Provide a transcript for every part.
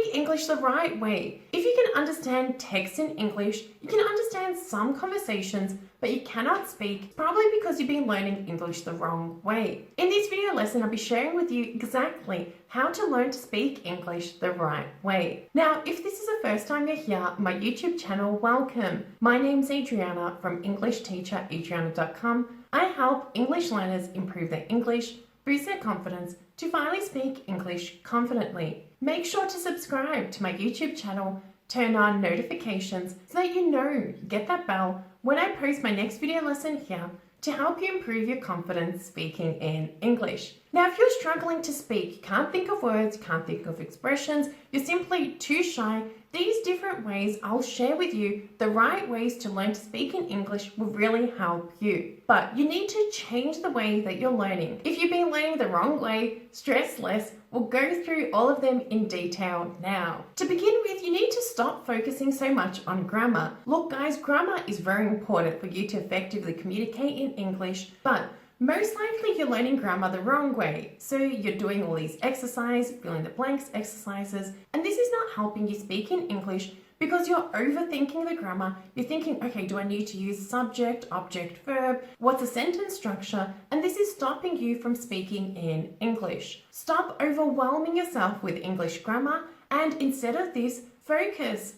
speak English the right way. If you can understand text in English, you can understand some conversations, but you cannot speak, probably because you've been learning English the wrong way. In this video lesson, I'll be sharing with you exactly how to learn to speak English the right way. Now, if this is the first time you're here on my YouTube channel, welcome. My name's Adriana from EnglishTeacherAdriana.com. I help English learners improve their English, boost their confidence to finally speak English confidently. Make sure to subscribe to my YouTube channel, turn on notifications so that you get that bell when I post my next video lesson here to help you improve your confidence speaking in English. Now, if you're struggling to speak, you can't think of words, you can't think of expressions, you're simply too shy, these different ways I'll share with you, the right ways to learn to speak in English will really help you. But you need to change the way that you're learning. If you've been learning the wrong way, stress less. We'll go through all of them in detail now. To begin with, you need to stop focusing so much on grammar. Look guys, grammar is very important for you to effectively communicate in English, but most likely you're learning grammar the wrong way. So you're doing all these exercises, fill in the blanks exercises, and this is not helping you speak in English because you're overthinking the grammar. You're thinking, okay, do I need to use subject, object, verb? What's a sentence structure? And this is stopping you from speaking in English. Stop overwhelming yourself with English grammar, and instead of this, focus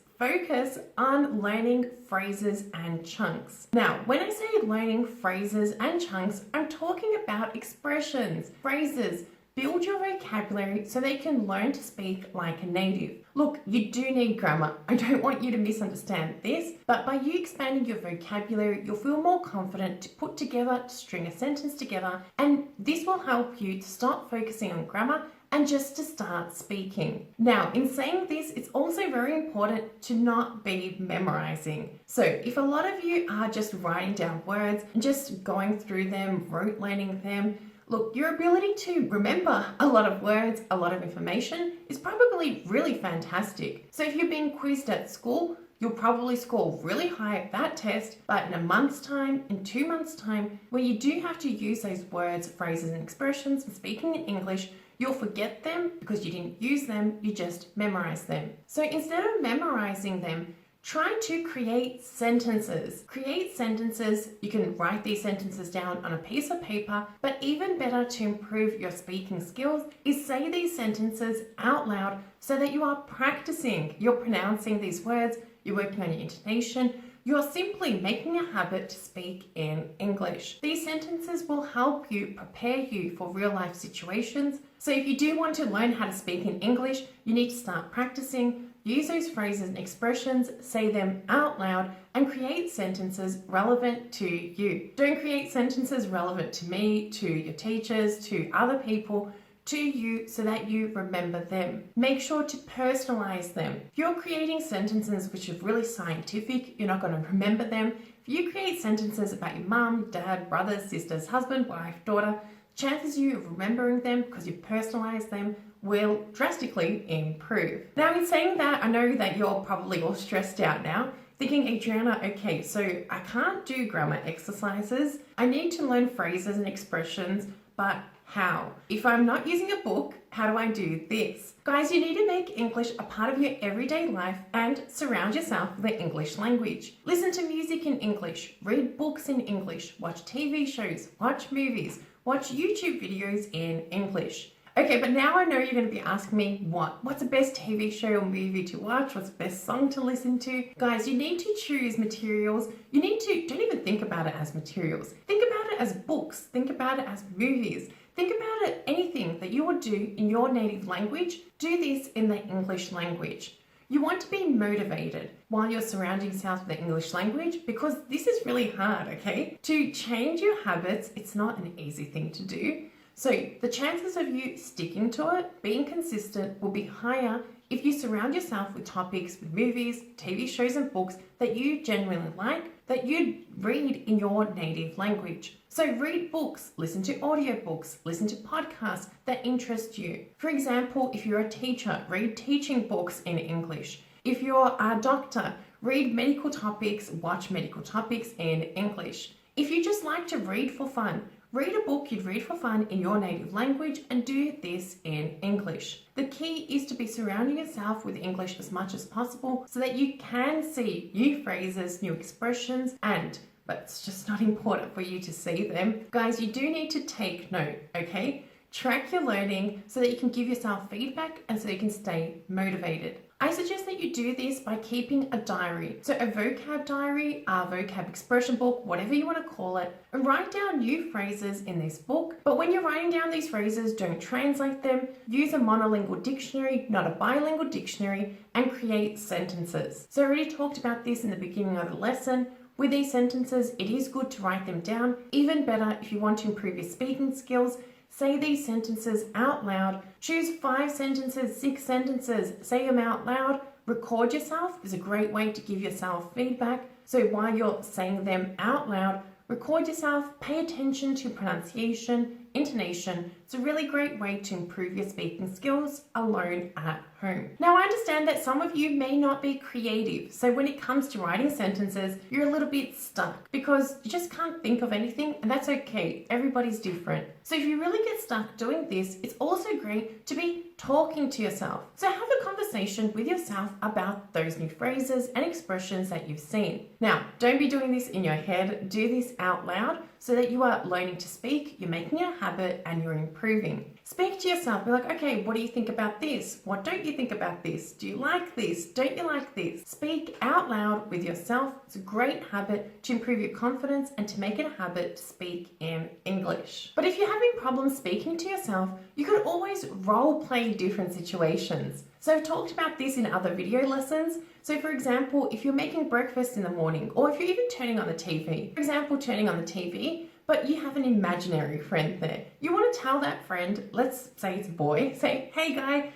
on learning phrases and chunks. Now, when I say learning phrases and chunks, I'm talking about expressions, phrases. Build your vocabulary so they can learn to speak like a native. Look, you do need grammar. I don't want you to misunderstand this, but by you expanding your vocabulary, you'll feel more confident to put together, to string a sentence together, and this will help you to stop focusing on grammar and just to start speaking. Now, in saying this, it's also very important to not be memorizing. So if a lot of you are just writing down words and just going through them, rote learning them, look, your ability to remember a lot of words, a lot of information is probably really fantastic. So if you're being quizzed at school, you'll probably score really high at that test, but in a month's time, in 2 months' time, where you do have to use those words, phrases, and expressions when speaking in English, you'll forget them because you didn't use them, you just memorize them. So instead of memorizing them, try to create sentences. Create sentences. You can write these sentences down on a piece of paper, but even better to improve your speaking skills is say these sentences out loud so that you are practicing. You're pronouncing these words, you're working on your intonation, you're simply making a habit to speak in English. These sentences will help you prepare you for real life situations. So if you do want to learn how to speak in English, you need to start practicing. Use those phrases and expressions, say them out loud, and create sentences relevant to you. Don't create sentences relevant to me, to your teachers, to other people, to you so that you remember them. Make sure to personalize them. If you're creating sentences which are really scientific, you're not going to remember them. If you create sentences about your mum, dad, brothers, sisters, husband, wife, daughter, chances you of remembering them because you personalize them will drastically improve. Now, in saying that, I know that you're probably all stressed out now, thinking, Adriana, okay, so I can't do grammar exercises. I need to learn phrases and expressions, but how? If I'm not using a book, how do I do this? Guys, you need to make English a part of your everyday life and surround yourself with the English language. Listen to music in English, read books in English, watch TV shows, watch movies, watch YouTube videos in English. Okay, but now I know you're going to be asking me, what's the best TV show or movie to watch? What's the best song to listen to? Guys, you need to choose materials. Don't even think about it as materials. Think about it as books. Think about it as movies. Think about it, anything that you would do in your native language, do this in the English language. You want to be motivated while you're surrounding yourself with the English language because this is really hard, okay? To change your habits, it's not an easy thing to do. So the chances of you sticking to it, being consistent, will be higher if you surround yourself with topics, with movies, TV shows and books that you genuinely like, that you'd read in your native language. So read books, listen to audiobooks, listen to podcasts that interest you. For example, if you're a teacher, read teaching books in English. If you're a doctor, read medical topics, watch medical topics in English. If you just like to read for fun, read a book you'd read for fun in your native language and do this in English. The key is to be surrounding yourself with English as much as possible so that you can see new phrases, new expressions, but it's just not important for you to see them. Guys, you do need to take note, okay? Track your learning so that you can give yourself feedback and so you can stay motivated. I suggest that you do this by keeping a diary. So a vocab diary, a vocab expression book, whatever you want to call it, and write down new phrases in this book. But when you're writing down these phrases, don't translate them. Use a monolingual dictionary, not a bilingual dictionary, and create sentences. So I already talked about this in the beginning of the lesson. With these sentences, it is good to write them down. Even better, if you want to improve your speaking skills, say these sentences out loud. Choose 5 sentences, 6 sentences, say them out loud. Record yourself is a great way to give yourself feedback. So while you're saying them out loud, record yourself, pay attention to pronunciation, intonation. It's a really great way to improve your speaking skills alone at home. Now, I understand that some of you may not be creative. So when it comes to writing sentences, you're a little bit stuck because you just can't think of anything, and that's okay. Everybody's different. So if you really get stuck doing this, it's also great to be talking to yourself. So have a conversation with yourself about those new phrases and expressions that you've seen. Now, don't be doing this in your head. Do this out loud so that you are learning to speak, you're making it a habit, and you're improving. Speak to yourself. Be like, okay, what do you think about this? What don't you think about this? Do you like this? Don't you like this? Speak out loud with yourself. It's a great habit to improve your confidence and to make it a habit to speak in English. But if you're having problems speaking to yourself, you could always role play different situations. So I've talked about this in other video lessons. So for example, if you're making breakfast in the morning, or if you're even turning on the TV, for example, turning on the TV, but you have an imaginary friend there. You want to tell that friend, let's say it's a boy, say, hey guy,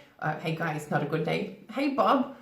it's not a good name. Hey Bob,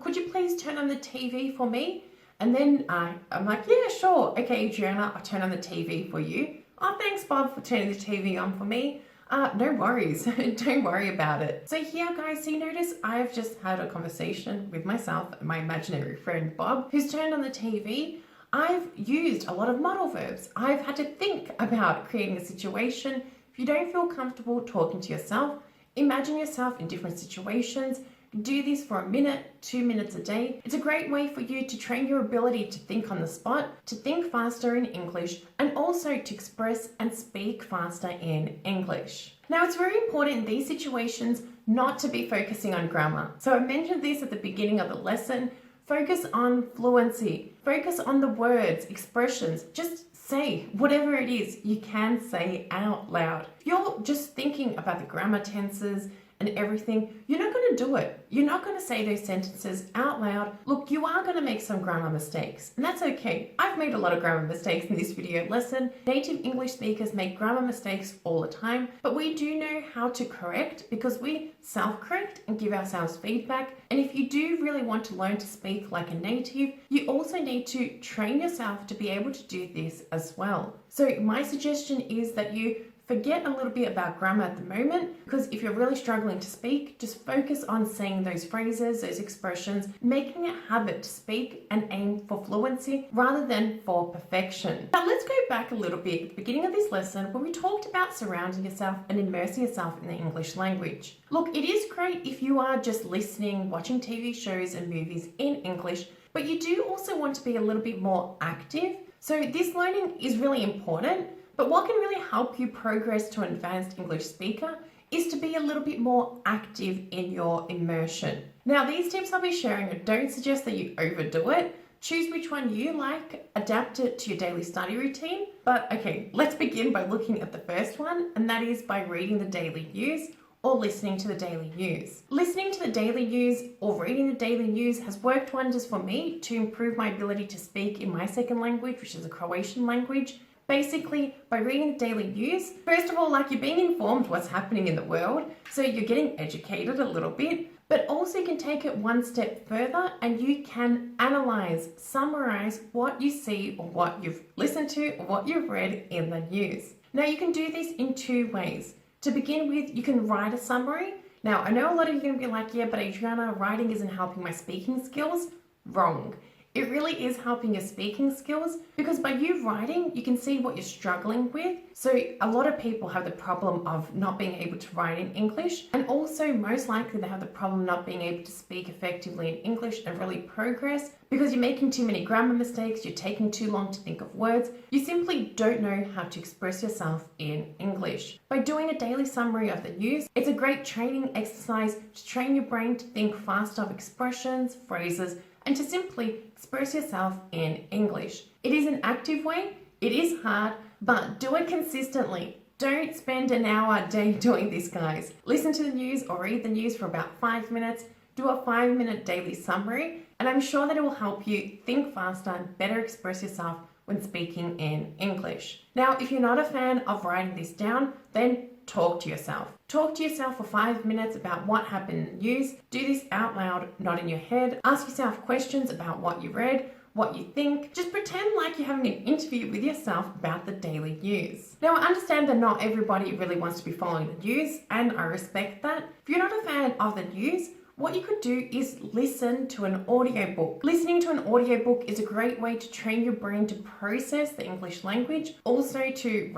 could you please turn on the TV for me? And then I'm like, yeah, sure. Okay, Adriana, I'll turn on the TV for you. Oh, thanks Bob for turning the TV on for me. No worries, don't worry about it. So here guys, so you notice I've just had a conversation with myself and my imaginary friend Bob, who's turned on the TV. I've used a lot of modal verbs. I've had to think about creating a situation. If you don't feel comfortable talking to yourself, imagine yourself in different situations. Do this for a minute, 2 minutes a day. It's a great way for you to train your ability to think on the spot, to think faster in English, and also to express and speak faster in English. Now, it's very important in these situations not to be focusing on grammar. So I mentioned this at the beginning of the lesson. Focus on fluency. Focus on the words, expressions. Just say whatever it is you can say out loud. If you're just thinking about the grammar tenses and everything, you're not going to do it. You're not going to say those sentences out loud. Look, you are going to make some grammar mistakes, and that's okay. I've made a lot of grammar mistakes in this video lesson. Native English speakers make grammar mistakes all the time, but we do know how to correct because we self-correct and give ourselves feedback. And if you do really want to learn to speak like a native, you also need to train yourself to be able to do this as well. So my suggestion is that you forget a little bit about grammar at the moment, because if you're really struggling to speak, just focus on saying those phrases, those expressions, making it a habit to speak and aim for fluency rather than for perfection. Now let's go back a little bit at the beginning of this lesson where we talked about surrounding yourself and immersing yourself in the English language. Look, it is great if you are just listening, watching TV shows and movies in English, but you do also want to be a little bit more active. So this learning is really important. But what can really help you progress to an advanced English speaker is to be a little bit more active in your immersion. Now, these tips I'll be sharing, I don't suggest that you overdo it. Choose which one you like, adapt it to your daily study routine. But okay, let's begin by looking at the first one, and that is by reading the daily news or listening to the daily news. Listening to the daily news or reading the daily news has worked wonders for me to improve my ability to speak in my second language, which is a Croatian language. Basically, by reading the daily news, first of all, like you're being informed what's happening in the world, so you're getting educated a little bit, but also you can take it one step further and you can analyze, summarize what you see or what you've listened to or what you've read in the news. Now, you can do this in 2 ways. To begin with, you can write a summary. Now, I know a lot of you are going to be like, yeah, but Adriana, writing isn't helping my speaking skills. Wrong. It really is helping your speaking skills because by you writing, you can see what you're struggling with. So a lot of people have the problem of not being able to write in English, and also most likely they have the problem not being able to speak effectively in English and really progress because you're making too many grammar mistakes, you're taking too long to think of words, you simply don't know how to express yourself in English. By doing a daily summary of the news, it's a great training exercise to train your brain to think faster of expressions, phrases, and to simply express yourself in English. It is an active way, it is hard, but do it consistently. Don't spend an hour a day doing this, guys. Listen to the news or read the news for about 5 minutes, do a 5-minute daily summary, and I'm sure that it will help you think faster and better express yourself when speaking in English. Now, if you're not a fan of writing this down, then talk to yourself. Talk to yourself for 5 minutes about what happened in the news. Do this out loud, not in your head. Ask yourself questions about what you read, what you think. Just pretend like you're having an interview with yourself about the daily news. Now, I understand that not everybody really wants to be following the news, and I respect that. If you're not a fan of the news, what you could do is listen to an audiobook. Listening to an audiobook is a great way to train your brain to process the English language, also to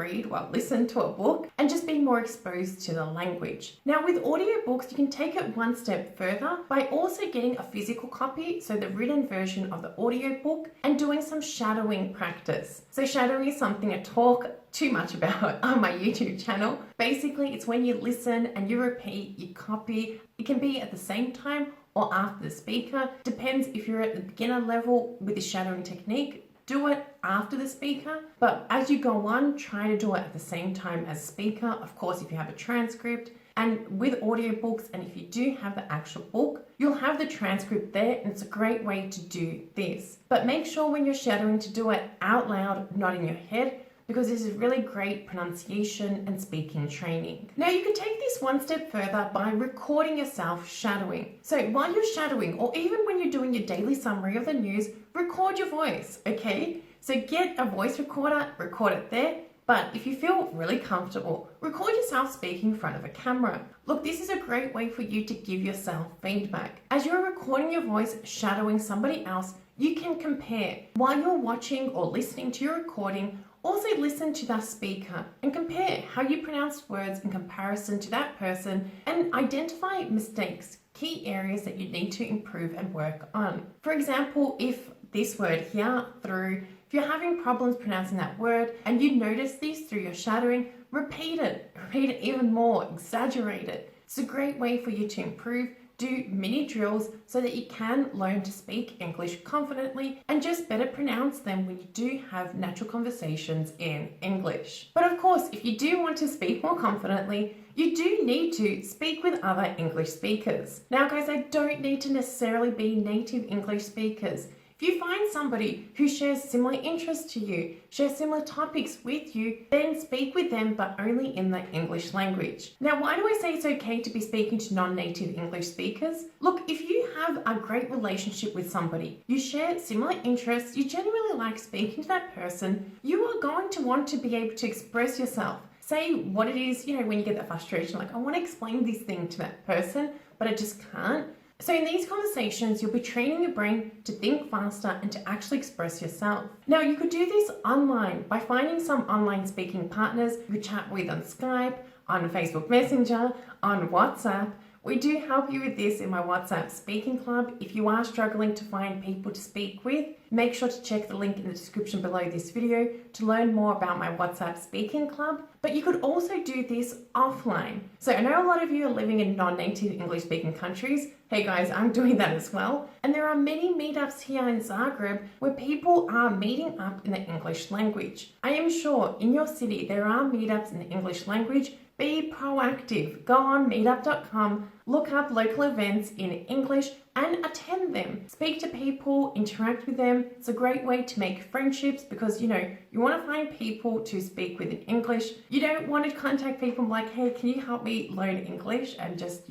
listen to a book and just be more exposed to the language. Now with audiobooks, you can take it one step further by also getting a physical copy, so the written version of the audiobook, and doing some shadowing practice. So shadowing is something I talk too much about on my YouTube channel. Basically, it's when you listen and you repeat, you copy. It can be at the same time or after the speaker. Depends if you're at the beginner level with the shadowing technique. Do it after the speaker, but as you go on, try to do it at the same time as speaker. Of course, if you have a transcript. And with audiobooks, and if you do have the actual book, you'll have the transcript there, and it's a great way to do this. But make sure when you're shadowing to do it out loud, not in your head, because this is really great pronunciation and speaking training. Now you can take this one step further by recording yourself shadowing. So while you're shadowing, or even when you're doing your daily summary of the news, record your voice, okay? So get a voice recorder, record it there. But if you feel really comfortable, record yourself speaking in front of a camera. Look, this is a great way for you to give yourself feedback. As you're recording your voice shadowing somebody else, you can compare. While you're watching or listening to your recording, also listen to that speaker and compare how you pronounce words in comparison to that person and identify mistakes, key areas that you need to improve and work on. For example, if this word here, through, if you're having problems pronouncing that word and you notice this through your shadowing, repeat it even more, exaggerate it. It's a great way for you to improve. Do mini drills so that you can learn to speak English confidently and just better pronounce them when you do have natural conversations in English. But of course, if you do want to speak more confidently, you do need to speak with other English speakers. Now guys, I don't need to necessarily be native English speakers. If you find somebody who shares similar interests to you, shares similar topics with you, then speak with them, but only in the English language. Now, why do I say it's okay to be speaking to non-native English speakers? Look, if you have a great relationship with somebody, you share similar interests, you genuinely like speaking to that person, you are going to want to be able to express yourself. Say what it is, when you get that frustration, like, I want to explain this thing to that person, but I just can't. So in these conversations, you'll be training your brain to think faster and to actually express yourself. Now, you could do this online by finding some online speaking partners you chat with on Skype, on Facebook Messenger, on WhatsApp. We do help you with this in my WhatsApp speaking club. If you are struggling to find people to speak with, make sure to check the link in the description below this video to learn more about my WhatsApp speaking club. But you could also do this offline. So I know a lot of you are living in non-native English speaking countries. Hey guys, I'm doing that as well. And there are many meetups here in Zagreb where people are meeting up in the English language. I am sure in your city there are meetups in the English language. Be proactive. Go on meetup.com, look up local events in English and attend them. Speak to people, interact with them. It's a great way to make friendships because, you want to find people to speak with in English. You don't want to contact people like, hey, can you help me learn English and just,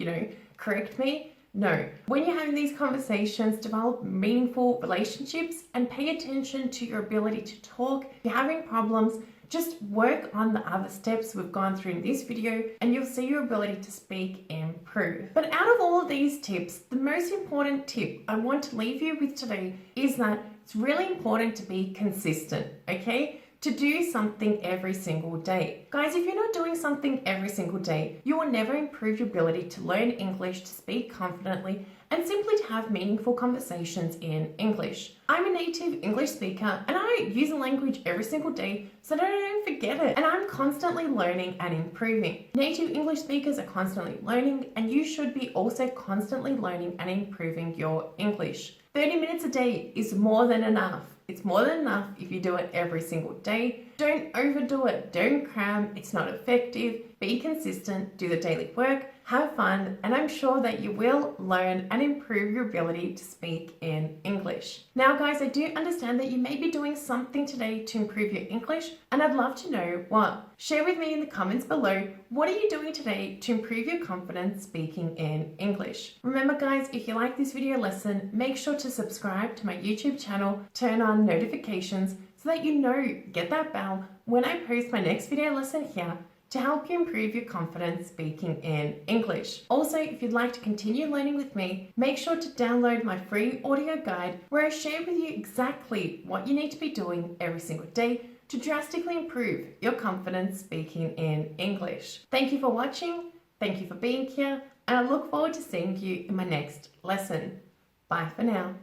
correct me? No. When you're having these conversations, develop meaningful relationships and pay attention to your ability to talk. If you're having problems, Just work on the other steps we've gone through in this video and you'll see your ability to speak improve. But out of all of these tips, the most important tip I want to leave you with today is that it's really important to be consistent, okay? To do something every single day. Guys, if you're not doing something every single day, you will never improve your ability to learn English, to speak confidently, and simply to have meaningful conversations in English. I'm a native English speaker and I use the language every single day so that I don't forget it. And I'm constantly learning and improving. Native English speakers are constantly learning and you should be also constantly learning and improving your English. 30 minutes a day is more than enough. It's more than enough if you do it every single day. Don't overdo it. Don't cram. It's not effective. Be consistent. Do the daily work. Have fun. And I'm sure that you will learn and improve your ability to speak in English. Now, guys, I do understand that you may be doing something today to improve your English, and I'd love to know what. Share with me in the comments below, what are you doing today to improve your confidence speaking in English? Remember, guys, if you like this video lesson, make sure to subscribe to my YouTube channel, turn on notifications so that you know, get that bell when I post my next video lesson here to help you improve your confidence speaking in English. Also, if you'd like to continue learning with me, make sure to download my free audio guide where I share with you exactly what you need to be doing every single day to drastically improve your confidence speaking in English. Thank you for watching, thank you for being here, and I look forward to seeing you in my next lesson. Bye for now.